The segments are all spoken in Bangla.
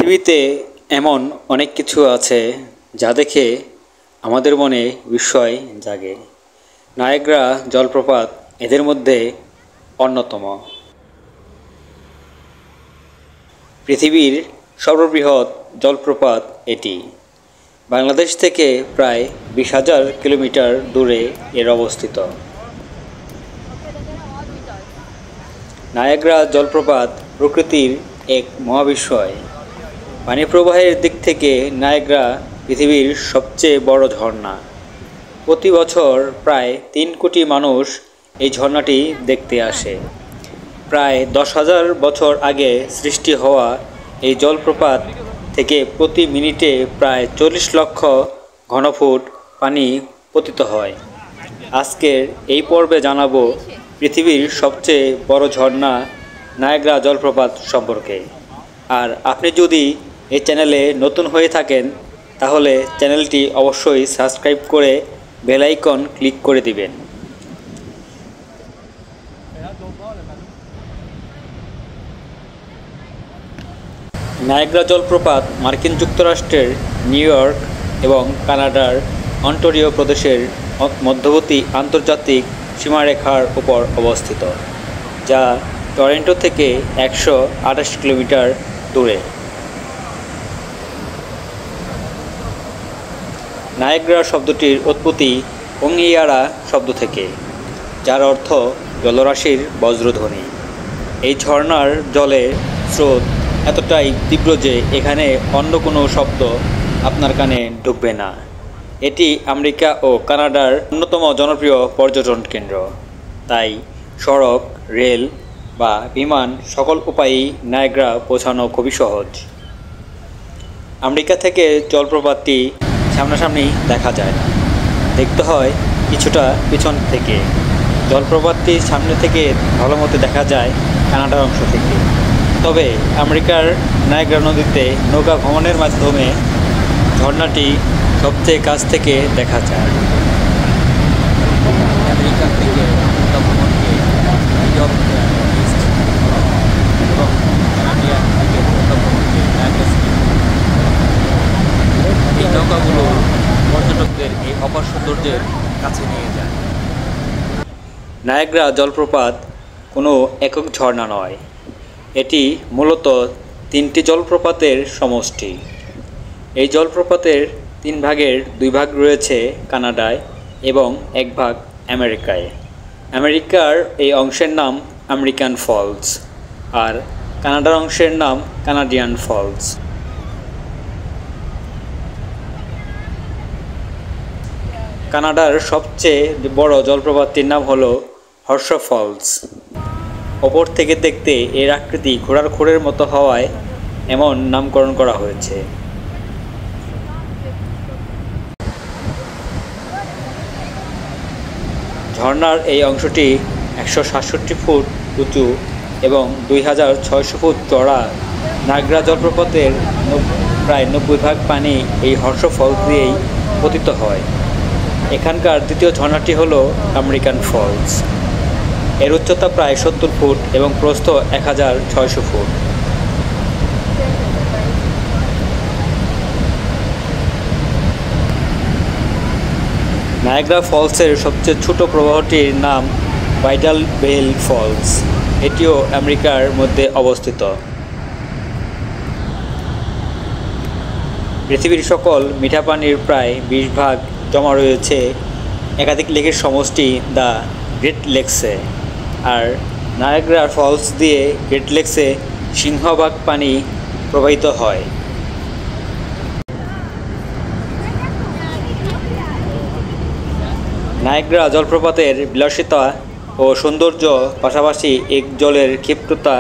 পৃথিবীতে এমন অনেক কিছু আছে যা দেখে আমাদের মনে বিস্ময় জাগে। নায়াগ্রা জলপ্রপাত এদের মধ্যে অন্যতম। পৃথিবীর সর্ববৃহৎ জলপ্রপাত এটি। বাংলাদেশ থেকে প্রায় 20,000 কিলোমিটার দূরে এর অবস্থিত। নায়াগ্রা জলপ্রপাত প্রকৃতির এক মহাবিস্ময়। পানি প্রবাহের দিক থেকে নায়াগ্রা পৃথিবীর সবচেয়ে বড় ঝর্ণা। প্রতি বছর প্রায় 3 কোটি মানুষ এই ঝর্ণাটি দেখতে আসে। প্রায় 10,000 বছর আগে সৃষ্টি হওয়া এই জলপ্রপাত থেকে প্রতি মিনিটে প্রায় 40 লক্ষ ঘনফুট পানি পতিত হয়। আজকের এই পর্বে জানাবো পৃথিবীর সবচেয়ে বড় ঝর্ণা নায়াগ্রা জলপ্রপাত সম্পর্কে। আর আপনি যদি এই চ্যানেলে নতুন হয়ে থাকেন তাহলে চ্যানেলটি অবশ্যই সাবস্ক্রাইব করে বেল আইকন ক্লিক করে দিবেন। নায়াগ্রা জলপ্রপাত মার্কিন যুক্তরাষ্ট্রের নিউ ইয়র্ক এবং কানাডার অন্টারিও প্রদেশের মধ্যবর্তী আন্তর্জাতিক সীমারেখার উপর অবস্থিত, যা টরন্টো থেকে 128 কিলোমিটার দূরে। নায়াগ্রা শব্দটির উৎপত্তি ওঙ্গিয়ারা শব্দ থেকে, যার অর্থ জলরাশির বজ্রধ্বনি। এই ঝর্ণার জলের স্রোত এতটাই তীব্র যে এখানে অন্য কোনো শব্দ আপনার কানে ঢুকবে না। এটি আমেরিকা ও কানাডার অন্যতম জনপ্রিয় পর্যটন কেন্দ্র। তাই সড়ক, রেল বা বিমান সকল উপায়েই নায়াগ্রা পৌঁছানো খুবই সহজ। আমেরিকা থেকে জলপ্রপাতটি সামনাসামনি দেখা যায় না, দেখতে হয় কিছুটা পিছন থেকে। জলপ্রপাতটি সামনে থেকে ভালো মতো দেখা যায় কানাডার অংশ থেকে। তবে আমেরিকার নায়াগ্রা নদীতে নৌকা ভ্রমণের মাধ্যমে ঝর্ণাটি সবচেয়ে কাছ থেকে দেখা যায়। আমেরিকা থেকে নৌকা ভ্রমণকে এবং কানাডিয়ান থেকে নৌকা ভ্রমণকে এই নৌকাগুলো পর্যটকদের এই অপার সৌন্দর্যের কাছে নিয়ে যায়। নায়াগ্রা জলপ্রপাত কোনো একক ঝর্ণা নয়, এটি মূলত 3টি জলপ্রপাতের সমষ্টি। এই জলপ্রপাতের 3 ভাগের 2 ভাগ রয়েছে কানাডায় এবং 1 ভাগ আমেরিকায়। আমেরিকার এই অংশের নাম আমেরিকান ফলস আর কানাডার অংশের নাম কানাডিয়ান ফলস। কানাডার সবচেয়ে বড় জলপ্রপাতটির নাম হলো হর্স ফলস। ওপর থেকে দেখতে এর আকৃতি ঘোড়ার খুরের মতো হওয়ায় এমন নামকরণ করা হয়েছে। ঝর্ণার এই অংশটি 167 ফুট উঁচু এবং 2600 ফুট চড়া। নায়াগ্রা জলপ্রপাতের প্রায় 90 ভাগ পানি এই হর্স ফলস দিয়েই পতিত হয়। এখানকার দ্বিতীয় ঝর্ণাটি হলো আমেরিকান ফলস। এর উচ্চতা প্রায় 70 ফুট এবং প্রস্থ 1600 ফুট। নায়াগ্রা ফলসের সবচেয়ে ছোট প্রবাহটির নাম ভাইটাল বেল ফলস। এটিও আমেরিকার মধ্যে অবস্থিত। পৃথিবীর সকল মিঠা পানির প্রায় 20 ভাগ জমা রয়েছে একাধিক লেকের সমষ্টি দ্য গ্রেট লেকসে। আর নায়াগ্রা ফলস দিয়ে গ্রেট লেকসে সিংহভাগ পানি প্রবাহিত হয়। নায়াগ্রা জলপ্রপাতের বিলাসিতা ও সৌন্দর্য পাশাপাশি এক জলের ক্ষিপ্রতা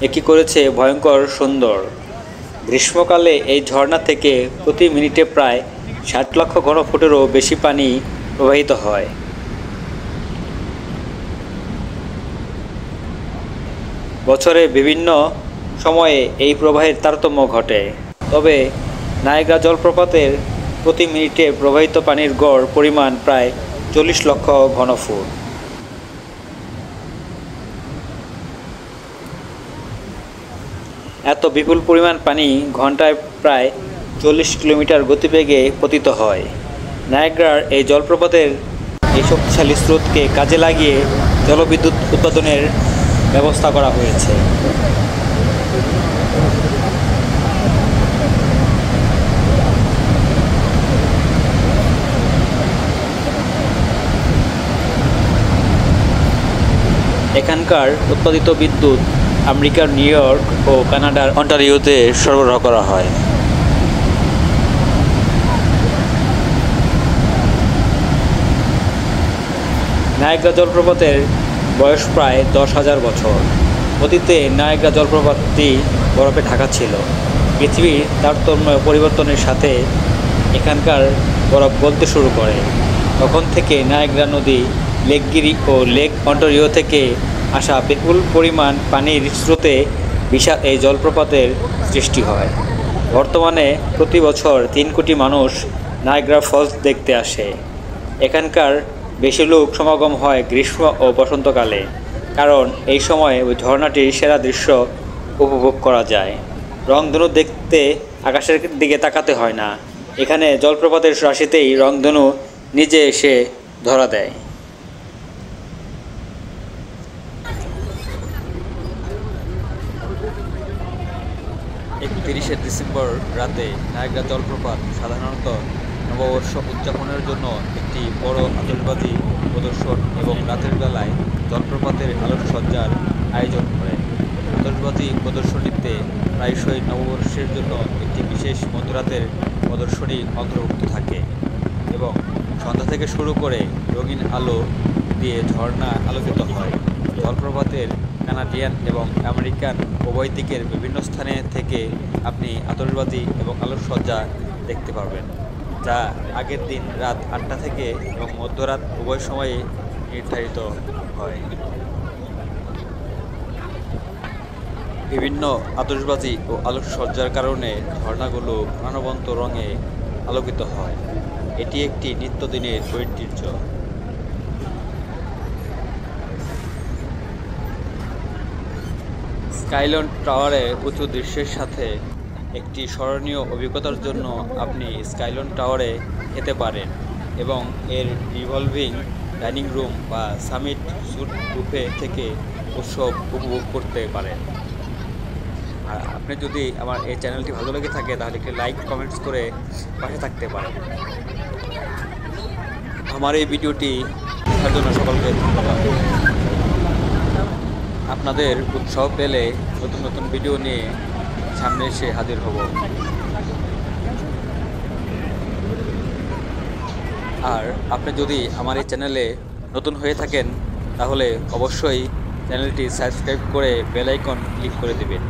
একই করেছে ভয়ঙ্কর সুন্দর। গ্রীষ্মকালে এই ঝর্ণা থেকে প্রতি মিনিটে প্রায় 60 লক্ষ ঘনফুটেরও বেশি পানি প্রবাহিত হয়। বছরে বিভিন্ন সময়ে এই প্রবাহের তারতম্য ঘটে। তবে নায়াগ্রা জলপ্রপাতের প্রতি মিনিটে প্রবাহিত পানির গড় পরিমাণ প্রায় 40 লক্ষ ঘনফুট। এত বিপুল পরিমাণ পানি ঘন্টায় প্রায় 40 কিলোমিটার গতিবেগে পতিত হয়। নায়াগ্রার এই জলপ্রপাতের এই শক্তিশালী স্রোতকে কাজে লাগিয়ে জলবিদ্যুৎ উৎপাদনের ব্যবস্থা করা হয়েছে। এখানকার উৎপাদিত বিদ্যুৎ আমেরিকার নিউ ইয়র্ক ও কানাডার অন্টারিওতে সরবরাহ করা হয়। নায়াগ্রা জলপ্রপাতের বয়স প্রায় 10,000 বছর। অতীতে নায়াগ্রা জলপ্রপাতটি বরফে ঢাকা ছিল। পৃথিবীর তারতম্য পরিবর্তনের সাথে এখানকার বরফ গলতে শুরু করে। তখন থেকে নায়াগ্রা নদী, লেক গিরি ও লেক অন্টারিও থেকে আসা বিপুল পরিমাণ পানির স্রোতে বিশাল এই জলপ্রপাতের সৃষ্টি হয়। বর্তমানে প্রতি বছর 3 কোটি মানুষ নায়াগ্রা ফলস দেখতে আসে। এখানকার বেশি লোক সমাগম হয় গ্রীষ্ম ও বসন্তকালে, কারণ এই সময়ে ওই ঝর্ণাটির সেরা দৃশ্য উপভোগ করা যায়। রংধনু দেখতে আকাশের দিকে তাকাতে হয় না, এখানে জলপ্রপাতের রাশিতেই রংধনু নিজে এসে ধরা দেয়। 31শে ডিসেম্বর রাতে নায়াগ্রা জলপ্রপাত সাধারণত নববর্ষ উদযাপনের জন্য একটি বড় আতশবাজি প্রদর্শন এবং রাতের বেলায় জলপ্রপাতের আলোকসজ্জার আয়োজন করে। আতশবাজি প্রদর্শনীতে প্রায়শই নববর্ষের জন্য একটি বিশেষ মধ্যরাতের প্রদর্শনী অন্তর্ভুক্ত থাকে এবং সন্ধ্যা থেকে শুরু করে রঙিন আলো দিয়ে ঝর্ণা আলোকিত হয়। জলপ্রপাতের কানাডিয়ান এবং আমেরিকান উভয় দিকের বিভিন্ন স্থানে থেকে আপনি আতশবাজি এবং আলোকসজ্জা দেখতে পারবেন, যা আগের দিন রাত 8টা থেকে এবং মধ্যরাত উভয় সময়ে নির্ধারিত হয়। বিভিন্ন আতশবাজি ও আলোকসজ্জার কারণে ঝর্ণাগুলো প্রাণবন্ত রঙে আলোকিত হয়। এটি একটি নিত্যদিনের ঐতিহ্য। স্কাইল্যান্ড টাওয়ারের উঁচু দৃশ্যের সাথে একটি স্মরণীয় অভিজ্ঞতার জন্য আপনি স্কাইল্যান্ড টাওয়ারে যেতে পারেন এবং এর রিভলভিং ডাইনিং রুম বা সামিট স্যুট বুফে থেকে উৎসব উপভোগ করতে পারেন। আর আপনি যদি আমার এই চ্যানেলটি ভালো লেগে থাকে তাহলে একটি লাইক কমেন্টস করে পাশে থাকতে পারেন। আমার এই ভিডিওটি দেখার জন্য সকলকে ধন্যবাদ। আপনাদের উৎসাহ পেলে নতুন নতুন ভিডিও নিয়ে সামনে এসে হাজির হব। আর আপনি যদি আমার এই চ্যানেলে নতুন হয়ে থাকেন তাহলে অবশ্যই চ্যানেলটি সাবস্ক্রাইব করে বেল আইকন ক্লিক করে দেবেন।